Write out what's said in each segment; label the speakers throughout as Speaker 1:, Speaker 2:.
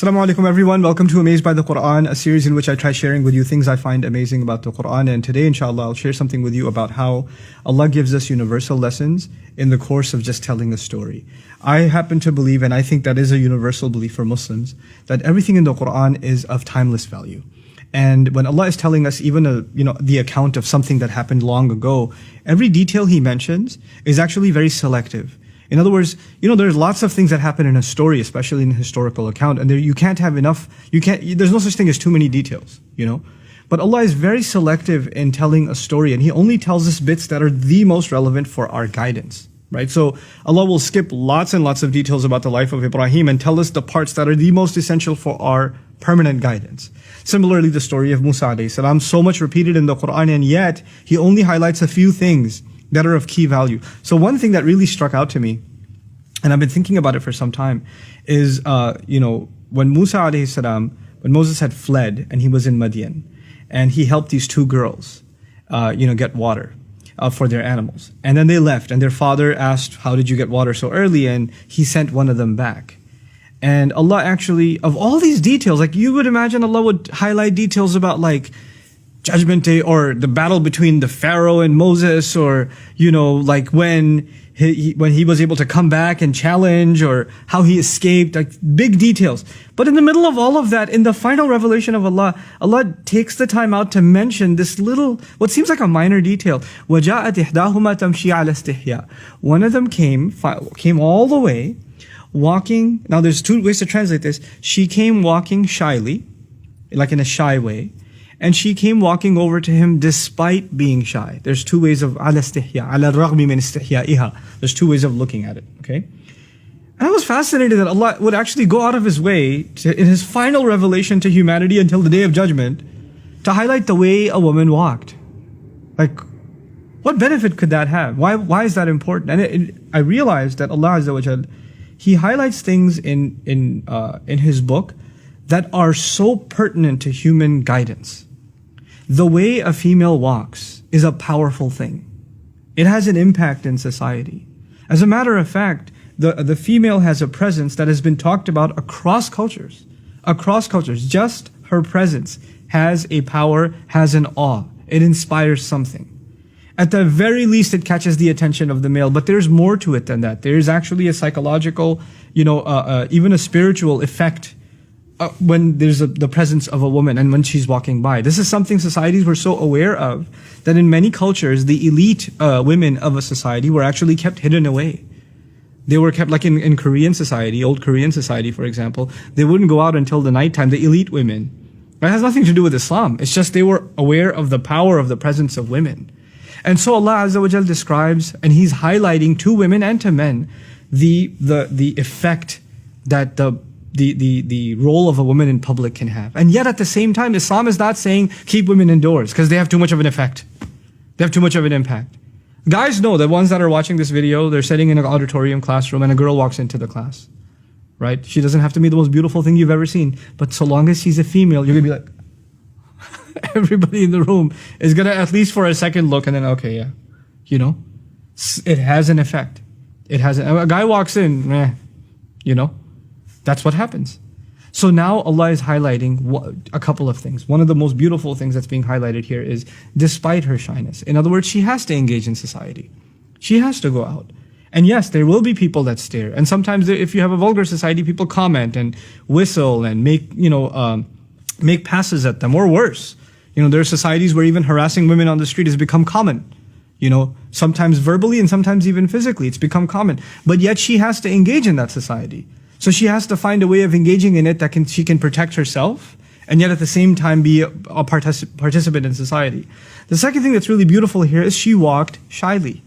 Speaker 1: Assalamu alaikum everyone, welcome to Amazed by the Quran, a series in which I try sharing with you things I find amazing about the Quran. And today inshallah I'll share something with you about how Allah gives us universal lessons in the course of just telling a story. I happen to believe, and I think that is a universal belief for Muslims, that everything in the Quran is of timeless value. And when Allah is telling us even the account of something that happened long ago, every detail He mentions is actually very selective. In other words, there's lots of things that happen in a story, especially in a historical account, and you can't have enough, there's no such thing as too many details, But Allah is very selective in telling a story, and He only tells us bits that are the most relevant for our guidance, right? So Allah will skip lots and lots of details about the life of Ibrahim and tell us the parts that are the most essential for our permanent guidance. Similarly, the story of Musa alayhi salam, so much repeated in the Quran, and yet He only highlights a few things that are of key value. So one thing that really struck out to me, and I've been thinking about it for some time, is when Musa alayhi salam, when Moses had fled and he was in Madian, and he helped these two girls, get water for their animals, and then they left, and their father asked, "How did you get water so early?" And he sent one of them back. And Allah actually, of all these details, like you would imagine, Allah would highlight details about like Judgment Day, or the battle between the Pharaoh and Moses, or like when he was able to come back and challenge, or how he escaped, like big details. But in the middle of all of that, in the final revelation of Allah, Allah takes the time out to mention this little, what seems like a minor detail. وَجَاءَتْ إِحْدَاهُمَا تَمْشِي عَلَى اسْتِحْيَاءٍ. One of them came all the way, walking. Now there's two ways to translate this. She came walking shyly, like in a shy way. And she came walking over to him despite being shy. There's two ways of ala istihya, ala raghmi min istihya'iha. There's two ways of looking at it, okay? And I was fascinated that Allah would actually go out of His way in His final revelation to humanity until the Day of Judgment to highlight the way a woman walked. Like, what benefit could that have? Why is that important? And I realized that Allah Azza wa Jal, He highlights things in His book that are so pertinent to human guidance. The way a female walks is a powerful thing. It has an impact in society. As a matter of fact, the female has a presence that has been talked about across cultures. Across cultures. Just her presence has a power, has an awe. It inspires something. At the very least, it catches the attention of the male, but there's more to it than that. There's actually a psychological, even a spiritual effect when there's the presence of a woman and when she's walking by. This is something societies were so aware of that in many cultures, the elite women of a society were actually kept hidden away. They were kept, like in Korean society, old Korean society, for example, they wouldn't go out until the nighttime, the elite women. That has nothing to do with Islam. It's just they were aware of the power of the presence of women. And so Allah Azza wa Jal describes, and He's highlighting to women and to men, the effect that the role of a woman in public can have. And yet at the same time, Islam is not saying keep women indoors because they have too much of an effect. They have too much of an impact. Guys know, the ones that are watching this video, they're sitting in an auditorium classroom and a girl walks into the class, right? She doesn't have to be the most beautiful thing you've ever seen, but so long as she's a female, you're going to be like, everybody in the room is going to, at least for a second, look and then, okay, yeah. It has an effect. A guy walks in, that's what happens. So now Allah is highlighting a couple of things. One of the most beautiful things that's being highlighted here is despite her shyness. In other words, she has to engage in society. She has to go out. And yes, there will be people that stare. And sometimes if you have a vulgar society, people comment and whistle and make passes at them, or worse. There are societies where even harassing women on the street has become common. Sometimes verbally and sometimes even physically, it's become common. But yet she has to engage in that society. So she has to find a way of engaging in it that she can protect herself, and yet at the same time be a participant in society. The second thing that's really beautiful here is she walked shyly.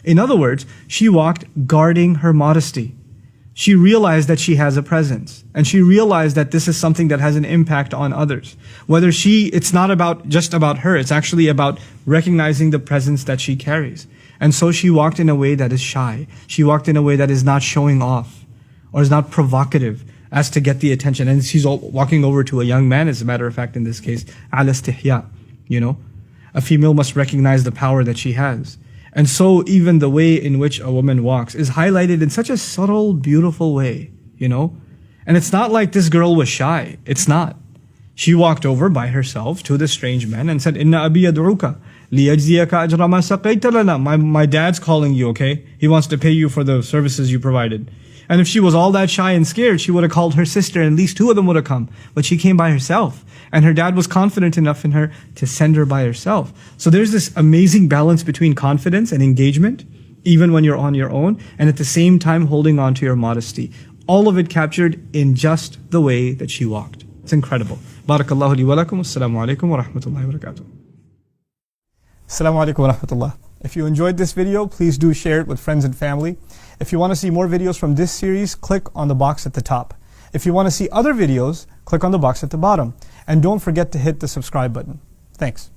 Speaker 1: In other words, she walked guarding her modesty. She realized that she has a presence, and she realized that this is something that has an impact on others. It's not just about her, it's actually about recognizing the presence that she carries. And so she walked in a way that is shy. She walked in a way that is not showing off, or is not provocative as to get the attention. And she's walking over to a young man, as a matter of fact, in this case, ala istihya, A female must recognize the power that she has. And so even the way in which a woman walks is highlighted in such a subtle, beautiful way, And it's not like this girl was shy. It's not. She walked over by herself to the strange man and said, Inna abi yad'uka liyajziyaka ajra ma saqayta lana. My dad's calling you, okay? He wants to pay you for the services you provided. And if she was all that shy and scared, she would have called her sister and at least two of them would have come. But she came by herself. And her dad was confident enough in her to send her by herself. So there's this amazing balance between confidence and engagement, even when you're on your own, and at the same time holding on to your modesty. All of it captured in just the way that she walked. It's incredible. Barakallahu li wa lakum. Assalamu alaikum wa rahmatullahi wa barakatuh. Assalamu alaikum wa rahmatullah. If you enjoyed this video, please do share it with friends and family. If you want to see more videos from this series, click on the box at the top. If you want to see other videos, click on the box at the bottom. And don't forget to hit the subscribe button. Thanks.